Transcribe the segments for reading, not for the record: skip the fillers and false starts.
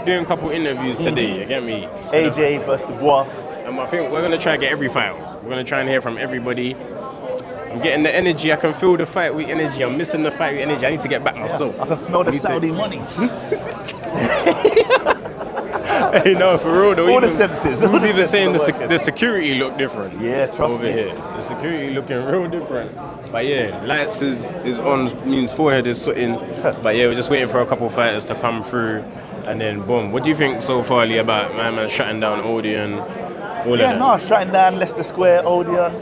doing a couple interviews today. You get me? AJ versus Dubois. And I think we're gonna try to get every fight. We're gonna try and hear from everybody. I'm getting the energy. I can feel the fight with energy. I'm missing the fight with energy. I need to get back myself. I can smell the Saudi money. Hey, no, for real though. All the senses. Who's even saying the security look different? Yeah, trust over me. here. The security looking real different. But yeah, lights is on, means forehead is sweating. But yeah, we're just waiting for a couple fighters to come through, and then boom. What do you think so far, Lee, about my man shutting down Odeon? All of that? No, shutting down Leicester Square, Odeon.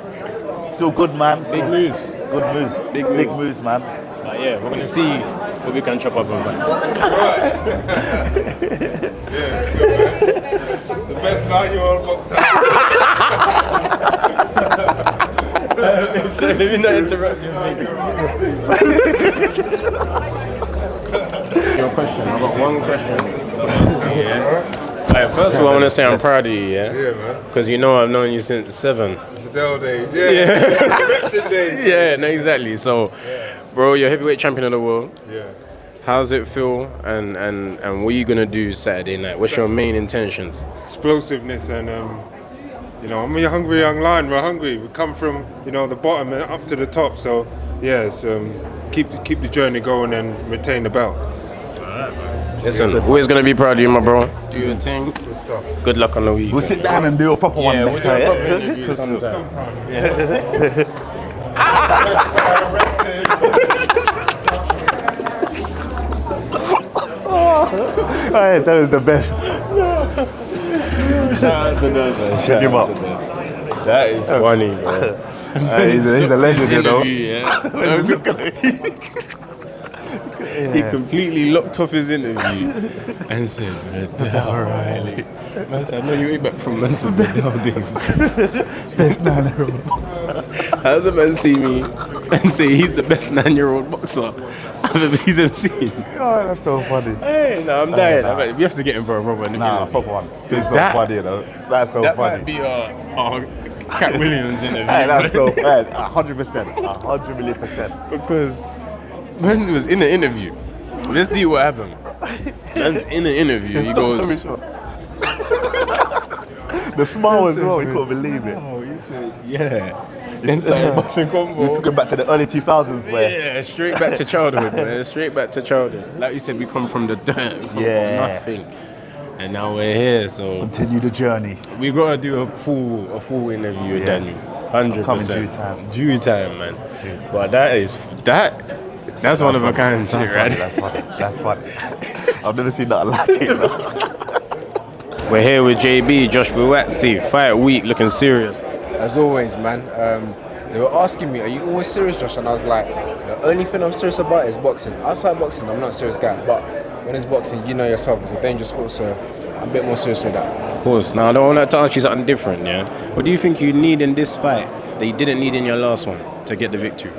It's all good, man. Big moves. Good moves. Big moves, man. But yeah, we're gonna see what we can chop up and fight. The best 9-year-old boxer. So let me not interrupt you. Your question. I've got one question. Alright, first of all, I want to say I'm proud of you, Yeah, man. Because you know I've known you since 7. Viddal days, yeah. Days. Yeah, no, exactly. So, bro, you're heavyweight champion of the world. Yeah. How's it feel? And what are you gonna do Saturday night? What's your main intentions? Explosiveness and I'm a hungry young lion. We're hungry. We come from the bottom and up to the top. So yeah, it's keep the journey going and retain the belt. Listen, always gonna be proud of you, my bro. Do your thing. Good luck on the week. We'll sit down and do a proper one next time. We'll do a proper interview sometime. Alright, that was the best. Shout out to those. Check him up. That is funny, bro. He's a legend, you know. He completely locked off his interview and said, Viddal Riley. Man said, I know you ain't back from Manson Viddal days. Best 9-year-old boxer. How does a man see me and say he's the best 9-year-old boxer I've ever seen? Oh, that's so funny. Hey, no, I'm dying. We have to get him for a proper interview. Nah, proper one. This is so that- funny, you know. That's so That funny. might be our Cat Williams interview. Hey, that's so bad. 100%. 100%. Because man was in the interview. Let's see what happened. Man's in the interview. He goes, the smile as well, you couldn't believe it. oh, you said, yeah. Then started boxing combo. You took him back to the early 2000s where Yeah, straight back to childhood, man. Straight back to childhood. Like you said, we come from the dirt. We come from nothing. And now we're here, so continue the journey. we gotta do a full interview with Denny. 100%. Coming due time. Due time, man. But that's one of a kind shit, right? That's funny. I've never seen that like it. We're here with JB, Josh Buatsi. Fight week, looking serious. As always, man. They were asking me, are you always serious, Josh? And I was like, the only thing I'm serious about is boxing. Outside boxing, I'm not a serious guy. But when it's boxing, you know yourself, it's a dangerous sport, so I'm a bit more serious with that. Of course. Now, I don't want to ask you something different, yeah? What do you think you need in this fight that you didn't need in your last one to get the victory?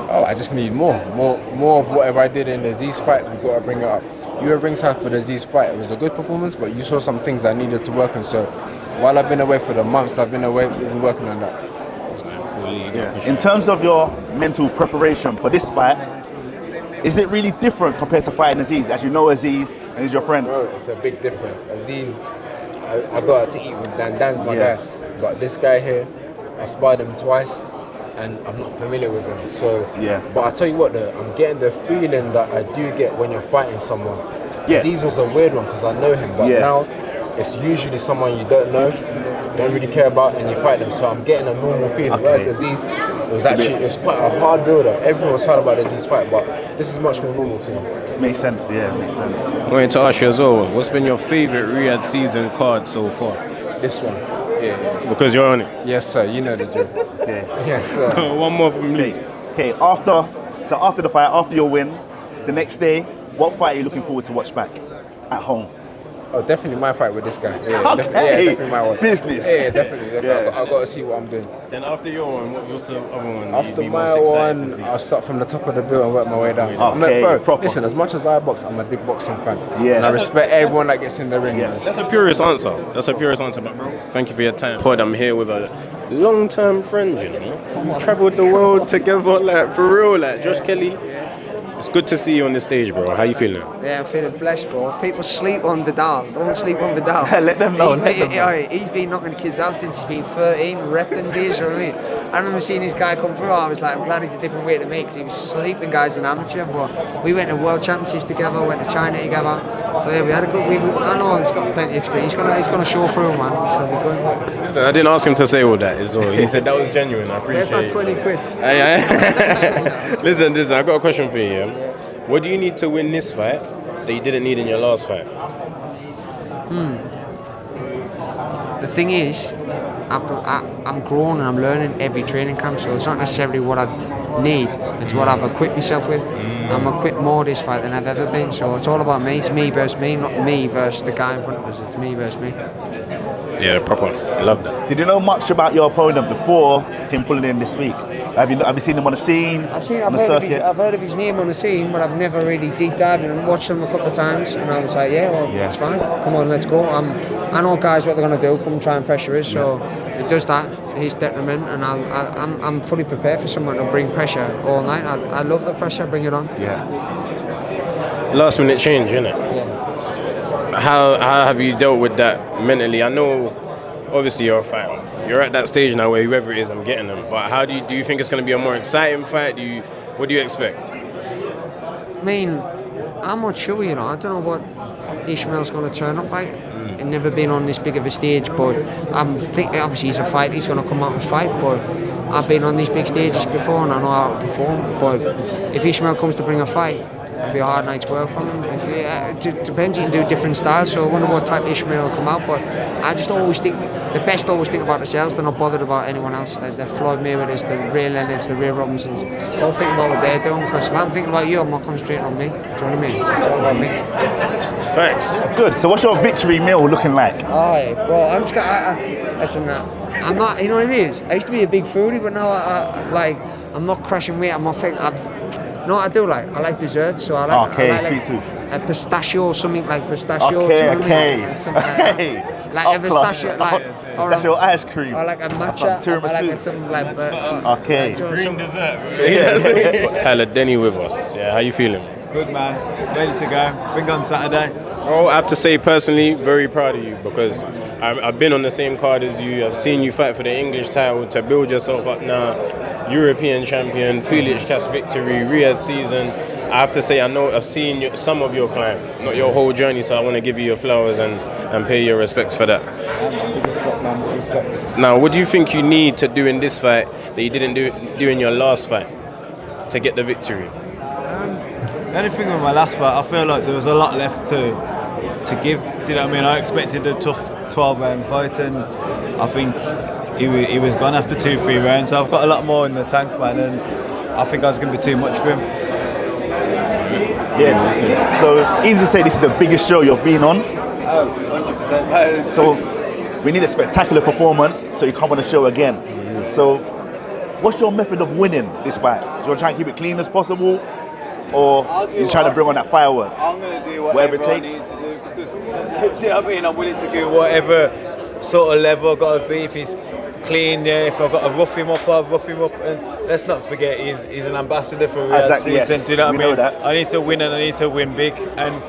Oh, I just need more of whatever I did in the Aziz fight. We got to bring it up. You were ringside for the Aziz fight. It was a good performance, but you saw some things that I needed to work on. So while I've been away for the months I've been away, we've been working on that. In terms of your mental preparation for this fight, is it really different compared to fighting Aziz? As you know Aziz and he's your friend. Bro, it's a big difference. Aziz, I got out to eat with Dan. Dan's my guy. But this guy here, I sparred him twice. And I'm not familiar with him, so But I tell you what, though, I'm getting the feeling that I do get when you're fighting someone. Aziz was a weird one because I know him, but now it's usually someone you don't know, don't really care about, and you fight them. So I'm getting a normal feeling. Whereas Aziz, it was quite a hard build-up. Everyone was hard about Aziz's fight, but this is much more normal to me. Makes sense, makes sense. I wanted to ask you as well, what's been your favourite Riyadh season card so far? This one, Because you're on it. Yes, sir. You know the drill. Yes, sir. One more from me. Okay. After the fight, after your win, the next day, what fight are you looking forward to watch back at home? Oh, definitely my fight with this guy. Definitely my one. Business. Yeah, definitely. I've got to see what I'm doing. Then after your one, what's the other one? After my one, I'll start from the top of the bill and work my way down. Listen, as much as I box, I'm a big boxing fan. And I respect everyone that gets in the ring. That's a purest answer. But bro, thank you for your time. I'm here with a long-term friend, you know. We travelled the world together, like, for real, like, Josh Kelly. It's good to see you on the stage, bro. How you feeling? Yeah, I'm feeling blessed, bro. People sleep on Viddal. Don't sleep on Viddal. Let them know. He's been knocking the kids out since he's been 13, repping days, you know what I mean? I remember seeing this guy come through. I was like, I'm glad he's a different weight to me because he was sleeping guys in amateur. But we went to World Championships together, went to China together. So yeah, we had a good week. I know he's got plenty of experience. He's gonna show through, man. It's gonna be good. Listen, I didn't ask him to say all that. Is all. He said that was genuine. I appreciate Where's it. my 20 quid? Listen, I got a question for you. Yeah? What do you need to win this fight that you didn't need in your last fight? The thing is, I'm growing and I'm learning every training camp, so it's not necessarily what I need, it's what I've equipped myself with. I'm equipped more this fight than I've ever been, so it's all about me. It's me versus me, not me versus the guy in front of us. It's me versus me. Yeah, proper. I love that. Did you know much about your opponent before him pulling in this week? Have you seen him on the scene? I've heard of his name on the scene, but I've never really deep dived and watched him a couple of times. And I was like, it's fine. Come on, let's go. I know guys what they're gonna do. Come and try and pressure us. So it does that. He's detriment, and I'm fully prepared for someone to bring pressure all night. I love the pressure. Bring it on. Yeah. Last minute change, innit? Yeah. How have you dealt with that mentally? I know, obviously you're a fighter. You're at that stage now where whoever it is, I'm getting them. But how do you think it's going to be a more exciting fight? What do you expect? I mean, I'm not sure. I don't know what Ishmael's going to turn up like. He's never been on this big of a stage, but I'm thinking obviously he's a fighter. He's going to come out and fight. But I've been on these big stages before, and I know how to perform. But if Ishmael comes to bring a fight, it'll be a hard night's work for him. It depends. He can do different styles, so I wonder what type of Ishmael will come out. But I just always think the best always think about themselves. They're not bothered about anyone else. They're Floyd Mayweather's, the Ray Leonard's, the Ray Robinsons. Don't think about what they're doing, because if I'm thinking about you, I'm not concentrating on me. Do you know what I mean? It's all about me. Thanks. Good. So what's your victory meal looking like? Oh, bro, I'm just listen. I'm not. You know what it is. I used to be a big foodie, but now I'm not crashing weight. I'm not thinking. No, I do I like desserts, so I like. Okay, I like sweet tooth. A pistachio or something like pistachio. Okay, do you know what I okay. mean? Something like that. Like a pistachio, or pistachio ice cream. or like a matcha. Or like something like. Okay. Green dessert. Tyler, Denny with us. Yeah, how you feeling? Good, man. Ready to go. Bring on Saturday. Oh, I have to say personally, very proud of you, because I've been on the same card as you. I've seen you fight for the English title to build yourself up now. European champion, RILxWILLS victory, Riyadh season. I have to say, I know I've seen some of your climb, not your whole journey, so I want to give you your flowers and pay your respects for that. Respect, man. Respect. Now, what do you think you need to do in this fight that you didn't do in your last fight to get the victory? The only thing with my last fight, I feel like there was a lot left to give. Do you know what I mean? I expected a tough 12-round fight, and I think he was gone after 2-3 rounds. So I've got a lot more in the tank, man, and I think I was going to be too much for him. Yeah. So easy to say this is the biggest show you've been on. Oh, 100%. So we need a spectacular performance so you come on the show again. So what's your method of winning this fight? Do you want to try and keep it clean as possible, or you're trying to bring on that fireworks? I'm going to do whatever it takes. I need to do, because you know what I mean? I'm willing to do whatever sort of level I've got to be. If he's clean, yeah. If I've got to rough him up, I'll rough him up. And let's not forget, he's an ambassador for Riyadh season. Yes, do you know what I mean? That. I need to win, and I need to win big. And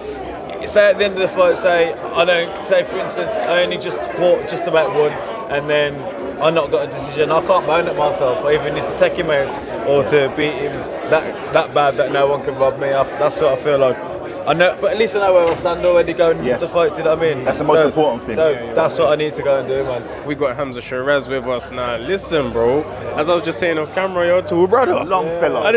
say at the end of the fight, say for instance, I only just fought just about one, and then I not got a decision. I can't moan at myself. I either need to take him out or to beat him that bad that no one can rob me. That's what I feel like. I know, but at least I know where I stand already going into the fight. Do you know what I mean? That's the most important thing. So that's what I need to go and do, man. We got Hamza Sheraz with us now. Listen, bro, as I was just saying off camera, you're too, brother. Long fella. I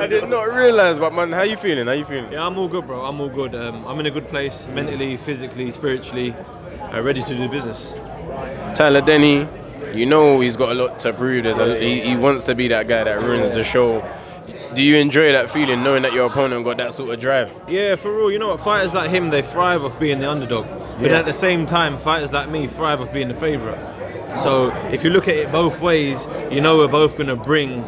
did not realize, but man, how you feeling? Yeah, I'm all good, bro. I'm all good. I'm in a good place, mentally, physically, spiritually, ready to do business. Tyler, Denny, you know he's got a lot to prove. He wants to be that guy that ruins the show. Do you enjoy that feeling, knowing that your opponent got that sort of drive? Yeah, for real. You know what? Fighters like him, they thrive off being the underdog. But at the same time, fighters like me thrive off being the favourite. So if you look at it both ways, you know we're both going to bring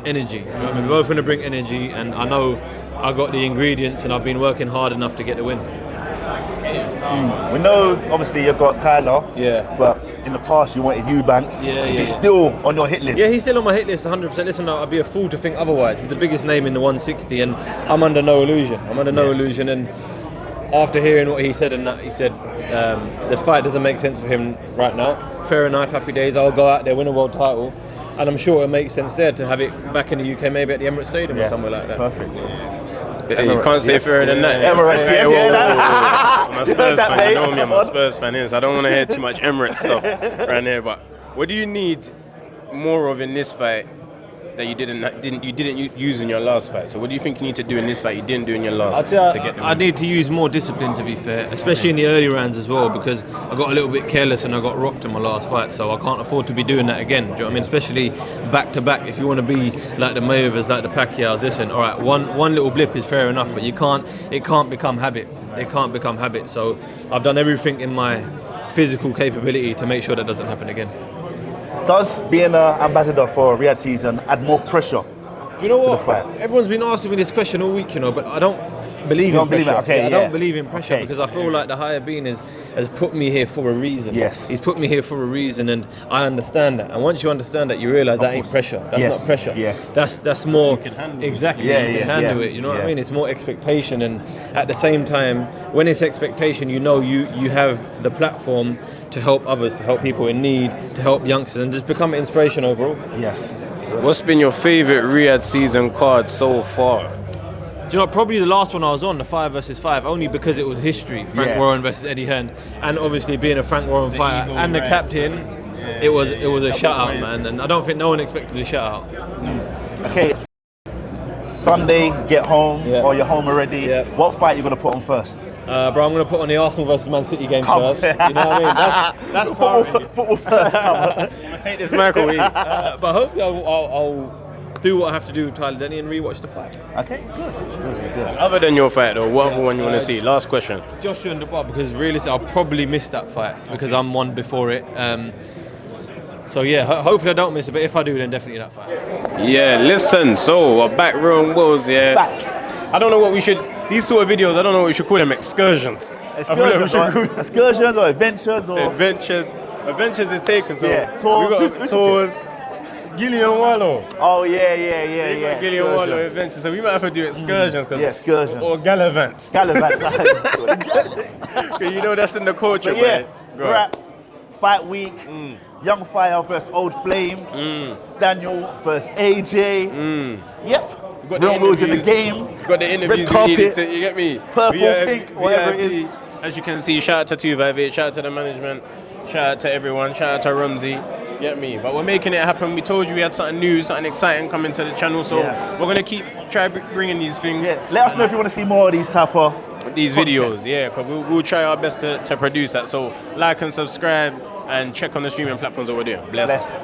energy. Do you know what I mean? We're both going to bring energy, and I know I got the ingredients, and I've been working hard enough to get the win. We know, obviously, you've got Tyler. Yeah. But in the past you wanted Eubanks. Is he still on your hit list? Yeah, he's still on my hit list 100%. Listen, I'd be a fool to think otherwise. He's the biggest name in the 160, and I'm under no illusion. And after hearing what he said, he said the fight doesn't make sense for him right now. Fair enough, happy days. I'll go out there, win a world title, and I'm sure it makes sense there to have it back in the UK, maybe at the Emirates Stadium or somewhere like that. Perfect. You can't say fairer than that. Emirates, yes, I'm a Spurs fan, you know me, I'm a Spurs fan, so I don't want to hear too much Emirates stuff right here. But what do you need more of in this fight that you didn't use in your last fight? So what do you think you need to do in this fight you didn't do in your last to get them? I need to use more discipline, to be fair, especially in the early rounds as well, because I got a little bit careless and I got rocked in my last fight, so I can't afford to be doing that again. Do you know what I mean? Especially back to back. If you want to be like the Mayweathers, like the Pacquiaos, listen, all right, one little blip is fair enough, but it can't become habit. It can't become habit. So I've done everything in my physical capability to make sure that doesn't happen again. Does being an ambassador for Riyadh season add more pressure? Do you know to what? the fight? Everyone's been asking me this question all week, but I don't believe in pressure. I don't believe in pressure because I feel like the higher being has put me here for a reason. Yes. He's put me here for a reason, and I understand that. And once you understand that, you realise that ain't pressure. That's not pressure. Yes. That's more exactly. Yeah, you can handle it. You know what I mean? It's more expectation, and at the same time, when it's expectation, you have the platform to help others, to help people in need, to help youngsters, and just become an inspiration overall. Yes. What's been your favourite Riyadh season card so far? Do you know, probably the last one I was on, the 5 versus 5, only because it was history. Frank Warren versus Eddie Hearn, and obviously being a Frank Warren fighter and the captain, it was a shutout, man. And I don't think no one expected a shutout. Okay. Sunday, get home, or you're home already. Yeah. What fight are you gonna put on first? Bro, I'm going to put on the Arsenal versus Man City game first. You know what I mean? That's priority. Football first. I'm gonna take this mic away. But hopefully I'll do what I have to do with Tyler Denny and rewatch the fight. Okay, good. Other than your fight though, what other one you want to see? Last question. Joshua and Dubois, because realistically I'll probably miss that fight because I'm one before it. So yeah, hopefully I don't miss it, but if I do, then definitely that fight. Yeah, listen, so we're back RILxWILLS, Back. I don't know what we should, these sort of videos, I don't know what we should call them, excursions. Excursions or adventures or... Adventures is taken, so tours. we got tours. Gillian Wallow. Oh yeah. Gillian Wallow adventures, so we might have to do excursions. Excursions. Or gallivants. You know that's in the culture, but rap, fight week, Young Fire versus Old Flame, Daniel versus AJ. Yep. Got RILxWILLS in the game. Got the interviews Red you needed carpet, to, you get me? purple, pink, whatever it is. As you can see, shout out to 258, shout out to the management, shout out to everyone, shout out to Rumsey, get me? But we're making it happen. We told you we had something new, something exciting coming to the channel, so we're going to try bringing these things. Yeah. Let us know if you want to see more of these type of videos, because we'll try our best to produce that. So like and subscribe and check on the streaming platforms over there. Bless.